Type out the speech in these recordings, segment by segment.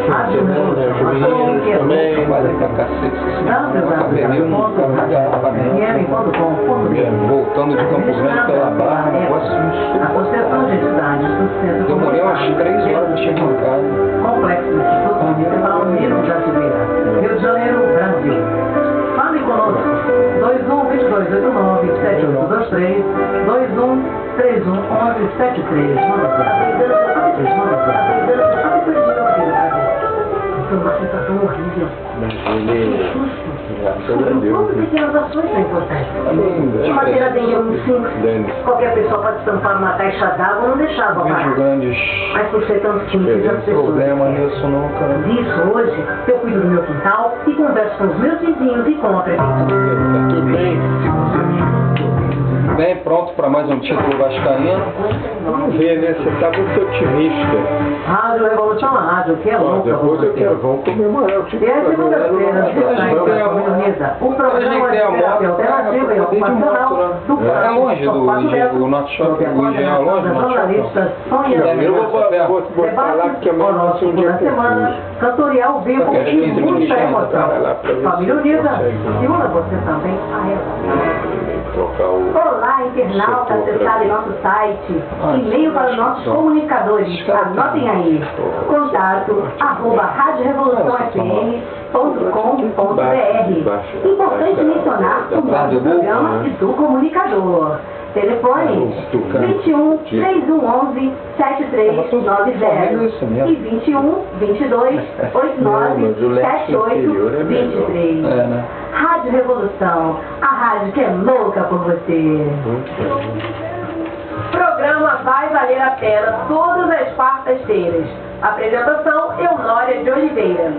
Rádio Revolução também, vai pra cacete. Voltando de Campo Grande pela Barra, negócio a Associação de Entidades do Centro demorei umas 3 horas pra chegar em casa. Complexo do Instituto Municipal Unido Brasileira, Rio de Janeiro, Brasil. Fale conosco, 21-2289-7823, 21-31-11-73. Manda foi uma sensação horrível. Mas ele... Todas pequenas ações são importantes. Uma tiradinha, um sim. Qualquer pessoa pode estampar uma caixa d'água e não deixar a borrar. Mas por ser tão simples, as pessoas... problema nisso não, cara. Disso hoje, eu cuido do meu quintal e converso com os meus vizinhos e com a prefeitura. Tá tudo bem? Bem, pronto para mais um título vascaíno. Vamos ver, né? Você tá muito otimista. Rádio Revolução, a rádio que é louca. Depois eu quero, vamos comemorar o título. E a segunda-feira, o programa de terapia alternativa e ocupacional do É longe do nosso shopping, o Engenho é longe do nosso shopping. Eu vou falar que é mais um dia da semana, cantoria ao vivo e muita emoção. Família Unida, segunda você também a Olá, internauta, acessado em nosso site, e-mail para os nossos comunicadores, anotem aí, contato, @radiorrevoluçãofm.com.br. Importante mencionar o nome do programa e do comunicador. Telefone 21 3111 7390 e 21 22 89 78 23. Rádio Revolução, a rádio que é louca por você. Programa vai valer a pena todas as quartas-feiras. Apresentação Eunória de Oliveira.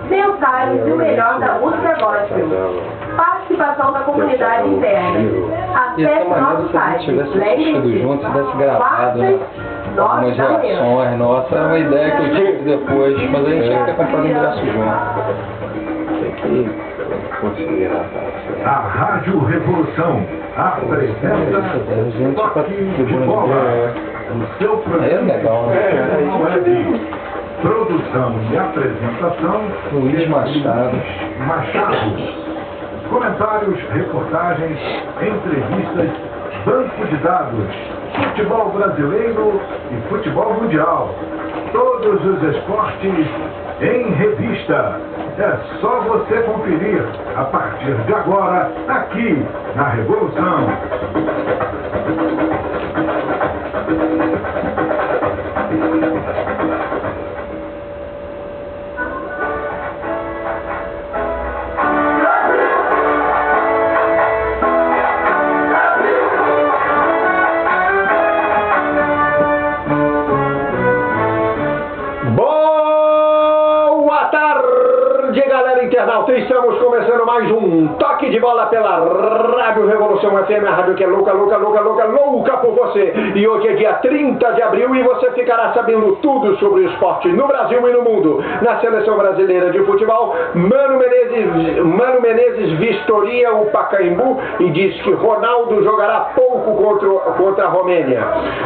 Mensagens e o melhor da música gospel. Participação da comunidade interna. Acesse nosso site. Lembre-se, junto, tivesse gravado, né? Algumas reações, nossa, é uma ideia que eu tive depois, mas a gente tinha que ter comprado ingresso junto. Tem que considerar. A Rádio Revolução apresenta Toque de Bola. O seu programa não é de produção e apresentação Luiz Machado. Comentários, reportagens, entrevistas, banco de dados, futebol brasileiro e futebol mundial. Todos os esportes em revista. É só você conferir a partir de agora, aqui na Revolução. Estamos começando mais um Toque de Bola pela Rádio Revolução FM, a rádio que é louca por você. E hoje é dia 30 de abril e você ficará sabendo tudo sobre o esporte no Brasil e no mundo. Na seleção brasileira de futebol, Mano Menezes vistoria o Pacaembu e diz que Ronaldo jogará pouco contra a Romênia.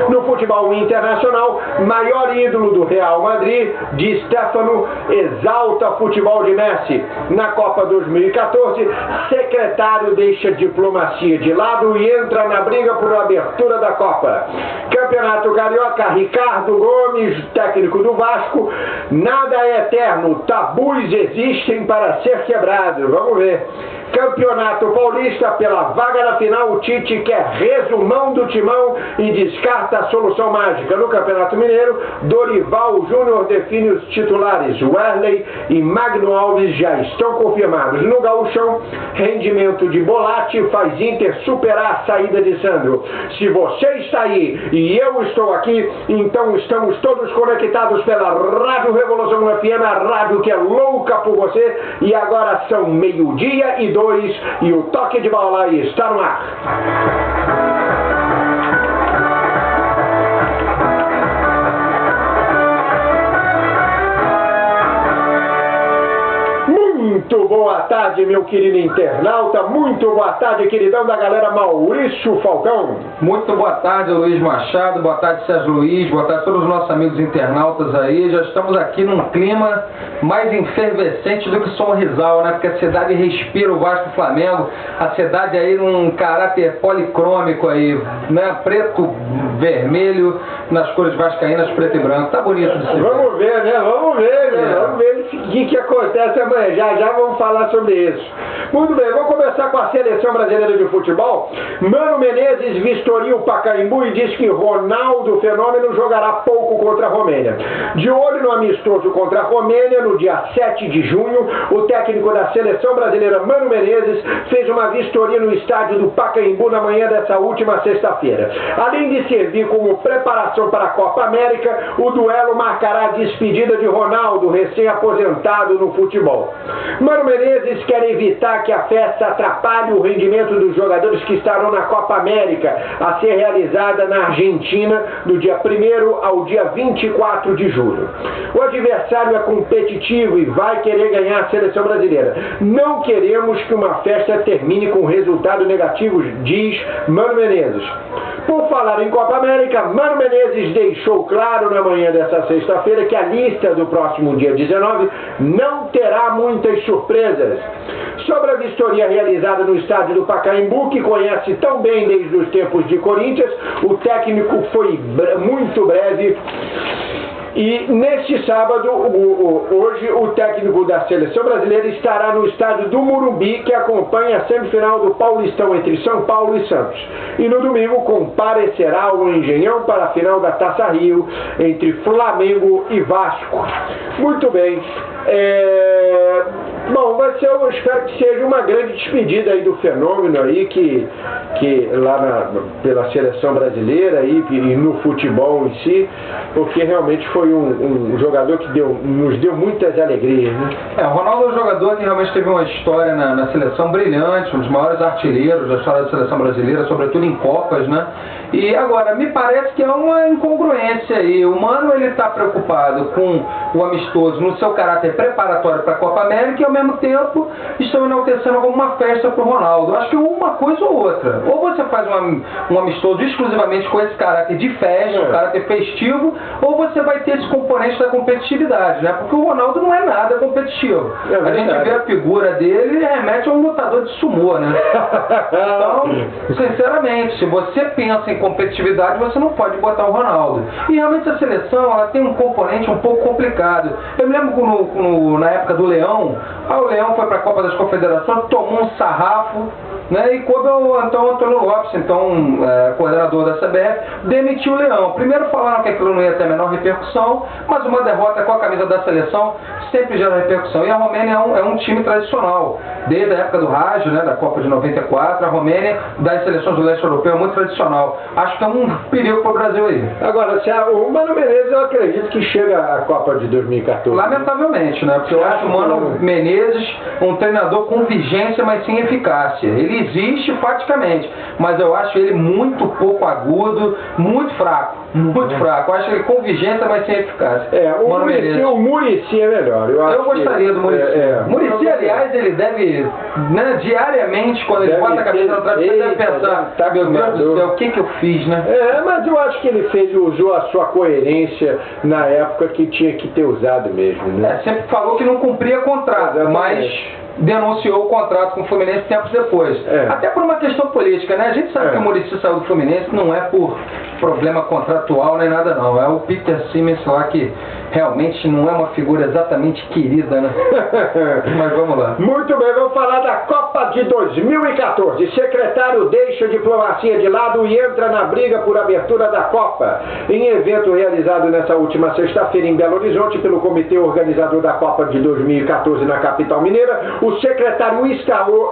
No futebol internacional, maior ídolo do Real Madrid, Di Stéfano, exalta futebol de Messi. Na Copa 2014, secretário deixa diplomacia de lado e entra na briga por abertura da Copa. Campeonato Carioca, Ricardo Gomes, técnico do Vasco, nada é eterno, tabus existem para ser quebrados. Vamos ver. Campeonato Paulista, pela vaga na final, o Tite quer resumão do timão e descarta a solução mágica. No Campeonato Mineiro, Dorival Júnior define os titulares. Wesley e Magno Alves já estão confirmados. No Gauchão, rendimento de Bolatti faz Inter superar a saída de Sandro. Se você está aí e eu estou aqui, então estamos todos conectados pela Rádio Revolução FM, a rádio que é louca por você. E agora são 12:02 e o Toque de Bola está no ar. Muito boa tarde, meu querido internauta. Muito boa tarde, queridão da galera Maurício Falcão. Muito boa tarde, Luiz Machado. Boa tarde, Sérgio Luiz. Boa tarde a todos os nossos amigos internautas aí. Já estamos aqui num clima mais efervescente do que Sorrisal, né? Porque a cidade respira o Vasco Flamengo. A cidade aí num caráter policrômico aí, né? Preto, vermelho, nas cores vascaínas, preto e branco. Tá bonito de se ver. Vamos ver, né? Vamos ver, né? Vamos ver o que acontece amanhã. Já vamos falar sobre isso. Muito bem, vamos começar com a Seleção Brasileira de Futebol. Mano Menezes vistoria o Pacaembu e diz que Ronaldo Fenômeno jogará pouco contra a Romênia. De olho no amistoso contra a Romênia, no dia 7 de junho, o técnico da Seleção Brasileira, Mano Menezes, fez uma vistoria no estádio do Pacaembu na manhã dessa última sexta-feira. Além de servir como preparação para a Copa América, o duelo marcará a despedida de Ronaldo, recém-aposentado no futebol. Mano Menezes quer evitar que a festa atrapalhe o rendimento dos jogadores que estarão na Copa América, a ser realizada na Argentina, do dia 1º ao dia 24 de julho. O adversário é competitivo e vai querer ganhar a Seleção Brasileira. Não queremos que uma festa termine com resultado negativo, diz Mano Menezes. Por falar em Copa América, Mano Menezes deixou claro na manhã dessa sexta-feira que a lista do próximo dia 19 não terá muitas surpresas. Sobre a vistoria realizada no estádio do Pacaembu, que conhece tão bem desde os tempos de Corinthians, o técnico foi muito breve. E neste sábado, hoje, o técnico da Seleção Brasileira estará no estádio do Morumbi, que acompanha a semifinal do Paulistão entre São Paulo e Santos. E no domingo comparecerá ao Engenhão para a final da Taça Rio entre Flamengo e Vasco. Muito bem. Bom, eu espero que seja uma grande despedida aí do Fenômeno aí, que lá pela Seleção Brasileira aí, e no futebol em si, porque realmente foi um jogador que nos deu muitas alegrias, né? O Ronaldo é um jogador que realmente teve uma história na seleção brilhante, um dos maiores artilheiros da história da Seleção Brasileira, sobretudo em Copas, né? E agora, me parece que é uma incongruência aí. O Mano, ele está preocupado com o amistoso no seu caráter preparatório para a Copa América e, ao mesmo tempo, estão enaltecendo como uma festa para o Ronaldo. Acho que uma coisa ou outra. Ou você faz um amistoso exclusivamente com esse caráter de festa, um caráter festivo, ou você vai ter esse componente da competitividade, né? Porque o Ronaldo não é nada competitivo. A gente vê a figura dele e remete a um lutador de sumô, né? Então, sinceramente, se você pensa em competitividade, você não pode botar o Ronaldo. E realmente a seleção, ela tem um componente um pouco complicado. Eu me lembro na época do Leão, o Leão foi para a Copa das Confederações, tomou um sarrafo, né, e coube ao Antônio Lopes, então coordenador da CBF, demitiu o Leão. Primeiro falaram que aquilo não ia ter a menor repercussão, mas uma derrota com a camisa da seleção sempre gera repercussão. E a Romênia é um time tradicional. Desde a época do Rádio, né, da Copa de 94, a Romênia, das seleções do leste europeu, é muito tradicional. Acho que é um perigo para o Brasil aí. Agora, o Mano Menezes, eu acredito que chega à Copa de 2014. Lamentavelmente, né? Porque eu acho o Mano Menezes um treinador com vigência, mas sem eficácia. Ele existe praticamente, mas eu acho ele muito pouco agudo, muito fraco. Muito fraco. Eu acho ele com vigência, mas sem eficácia. O Muricy é melhor. Eu gostaria do Muricy. Muricy, aliás, ele deve, né, diariamente, quando ele bota a cabeça no travesseiro, ele deve pensar, meu Deus do céu, o que eu fiz, né? Mas eu acho que ele usou a sua coerência na época que tinha que ter usado mesmo, né? Sempre falou que não cumpria contrato, mas denunciou o contrato com o Fluminense tempos depois. Até por uma questão política, né? A gente sabe que o Muricy saiu do Fluminense não é por problema contratual nem nada não. É o Peter Siemens lá que realmente não é uma figura exatamente querida, né? Mas vamos lá. Muito bem, vamos falar da Copa de 2014. Secretário deixa a diplomacia de lado e entra na briga por abertura da Copa. Em evento realizado nessa última sexta-feira em Belo Horizonte pelo comitê organizador da Copa de 2014 na capital mineira, o secretário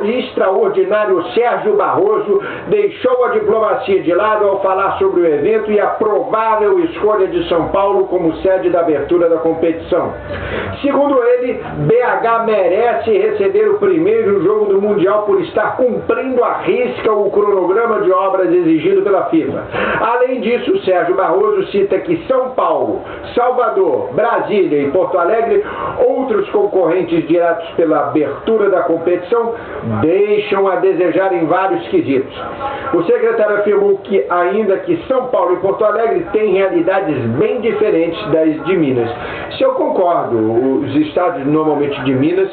extraordinário Sérgio Barroso deixou a diplomacia de lado ao falar sobre o evento e a provável escolha de São Paulo como sede da abertura abertura da competição. Segundo ele, BH merece receber o primeiro jogo do Mundial por estar cumprindo à risca o cronograma de obras exigido pela FIFA. Além disso, Sérgio Barroso cita que São Paulo, Salvador, Brasília e Porto Alegre, outros concorrentes diretos pela abertura da competição, deixam a desejar em vários quesitos. O secretário afirmou que, ainda que São Paulo e Porto Alegre têm realidades bem diferentes das de Minas. Se eu concordo, os estádios normalmente de Minas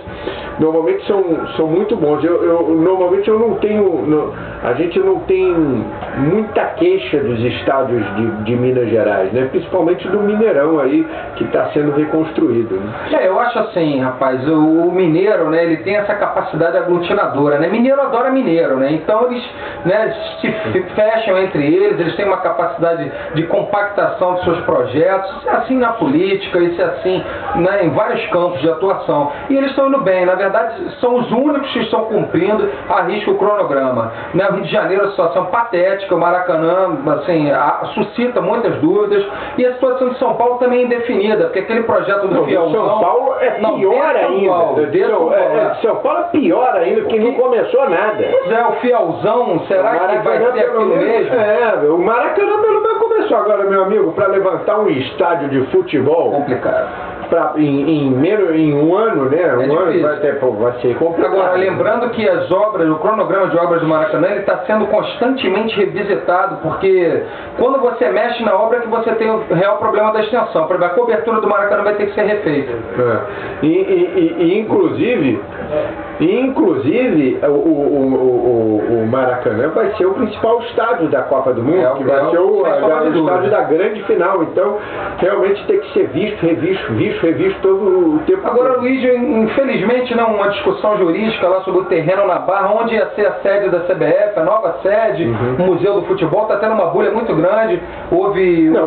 normalmente são muito bons. Normalmente eu não tenho, a gente não tem muita queixa dos estádios de Minas Gerais, né? Principalmente do Mineirão aí, que está sendo reconstruído, né? Eu acho assim, rapaz, o mineiro, né, ele tem essa capacidade aglutinadora, né? Mineiro adora mineiro, né? Então eles, né, se fecham entre eles têm uma capacidade de compactação dos seus projetos, isso é assim na política, isso é assim, né, em vários campos de atuação. E eles estão indo bem, na verdade são os únicos que estão cumprindo a risca o cronograma, né? O Rio de Janeiro é uma situação patética, o Maracanã, assim, suscita muitas dúvidas, e a situação de São Paulo também é indefinida, porque aquele projeto do Fielzão... São Paulo é pior ainda. São Paulo é pior ainda, porque não começou nada. Pois é, o Fielzão, será que vai ser aquilo mesmo? O Maracanã pelo menos começou agora, meu amigo, para levantar um estádio de futebol. Complicado. Em um ano, né? Um ano vai ser complicado. Agora, lembrando que as obras, o cronograma de obras do Maracanã, ele está sendo constantemente revisitado, porque quando você mexe na obra é que você tem o real problema da extensão. Por exemplo, a cobertura do Maracanã vai ter que ser refeita. Inclusive, o Maracanã vai ser o principal estádio da Copa do Mundo, que vai ser o estádio da grande final. Então, realmente tem que ser visto, revisto todo o tempo. Agora, Luiz, infelizmente, não, uma discussão jurídica lá sobre o terreno na Barra, onde ia ser a sede da CBF, a nova sede, o Museu do Futebol, está tendo uma bolha muito grande.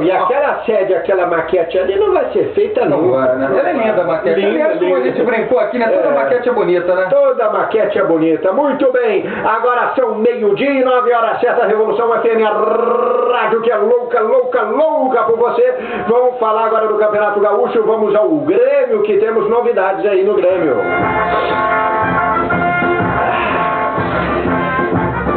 E aquela sede, aquela maquete ali não vai ser feita nunca. Ela é linda a maquete. Aliás, como a gente brincou aqui, né? Toda maquete é bonita, né? Toda maquete é bonita. Muito bem. Agora são 12h e 9h certa, Revolução FM, a rádio que é louca por você. Vamos falar agora do Campeonato Gaúcho. Vamos ao Grêmio, que temos novidades aí no Grêmio.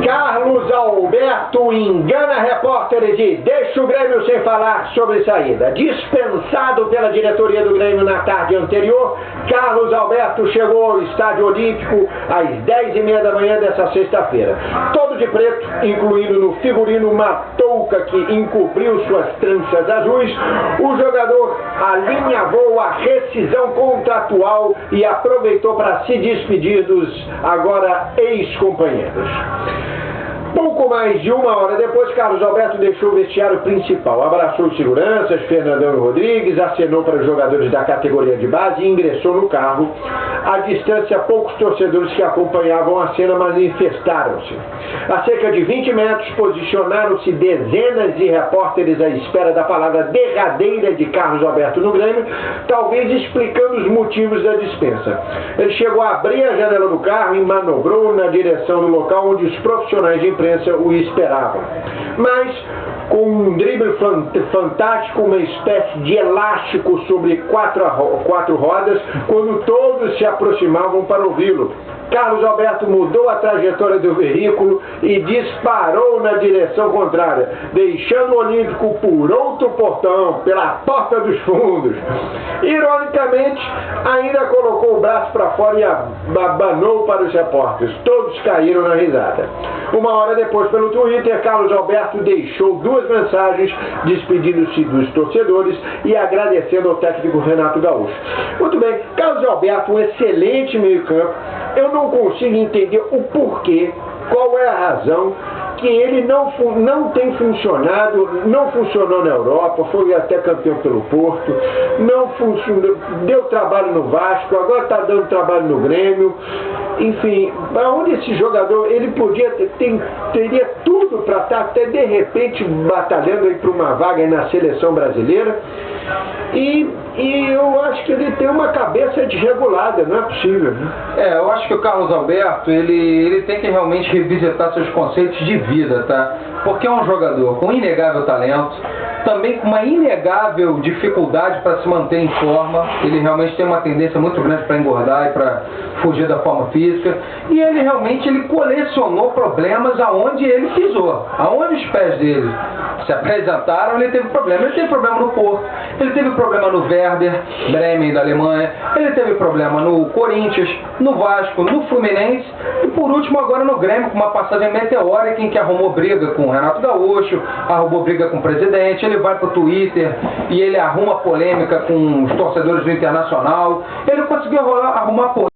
Carlos Alberto engana repórteres e deixa o Grêmio sem falar sobre saída. Dispensado pela diretoria do Grêmio na tarde anterior, Carlos Alberto chegou ao Estádio Olímpico às 10h30 da manhã dessa sexta-feira. Todo de preto, incluindo no figurino uma touca que encobriu suas tranças azuis, o jogador alinhavou a rescisão contratual e aproveitou para se despedir dos agora ex-companheiros. Pouco mais de uma hora depois, Carlos Alberto deixou o vestiário principal, abraçou os seguranças, Fernandão e Rodrigues, acenou para os jogadores da categoria de base e ingressou no carro. À distância, poucos torcedores que acompanhavam a cena manifestaram-se. A cerca de 20 metros, posicionaram-se dezenas de repórteres à espera da palavra derradeira de Carlos Alberto no Grêmio, talvez explicando os motivos da dispensa. Ele chegou a abrir a janela do carro e manobrou na direção do local onde os profissionais de imprensa o esperavam. Mas, com um drible fantástico, uma espécie de elástico sobre quatro rodas, quando todos se aproximavam para ouvi-lo, Carlos Alberto mudou a trajetória do veículo e disparou na direção contrária, deixando o Olímpico por outro portão, pela porta dos fundos. Ironicamente, ainda colocou o braço para fora e abanou para os repórteres. Todos caíram na risada. Uma hora depois, pelo Twitter, Carlos Alberto deixou duas mensagens despedindo-se dos torcedores e agradecendo ao técnico Renato Gaúcho. Muito bem, Carlos Alberto, um excelente meio-campo. Eu não consigo entender o porquê, qual é a razão que ele não tem funcionado, não funcionou na Europa, foi até campeão pelo Porto, não funcionou, deu trabalho no Vasco, agora está dando trabalho no Grêmio. Enfim, aonde esse jogador, ele teria tudo para estar até de repente batalhando aí para uma vaga aí na seleção brasileira. E eu acho que ele tem uma cabeça desregulada, não é possível, né? Eu acho que o Carlos Alberto, ele tem que realmente revisitar seus conceitos de vida, tá? Porque é um jogador com inegável talento, também com uma inegável dificuldade para se manter em forma. Ele realmente tem uma tendência muito grande para engordar e para fugir da forma física. E ele realmente colecionou problemas aonde ele pisou, aonde os pés dele se apresentaram, ele teve problema. Ele teve problema no Porto, ele teve problema no Werder Bremen da Alemanha, ele teve problema no Corinthians, no Vasco, no Fluminense e por último agora no Grêmio, com uma passagem meteórica em que arrumou briga com o Renato Gaúcho, arrumou briga com o presidente, ele vai pro Twitter e ele arruma polêmica com os torcedores do Internacional, ele conseguiu arrumar polêmica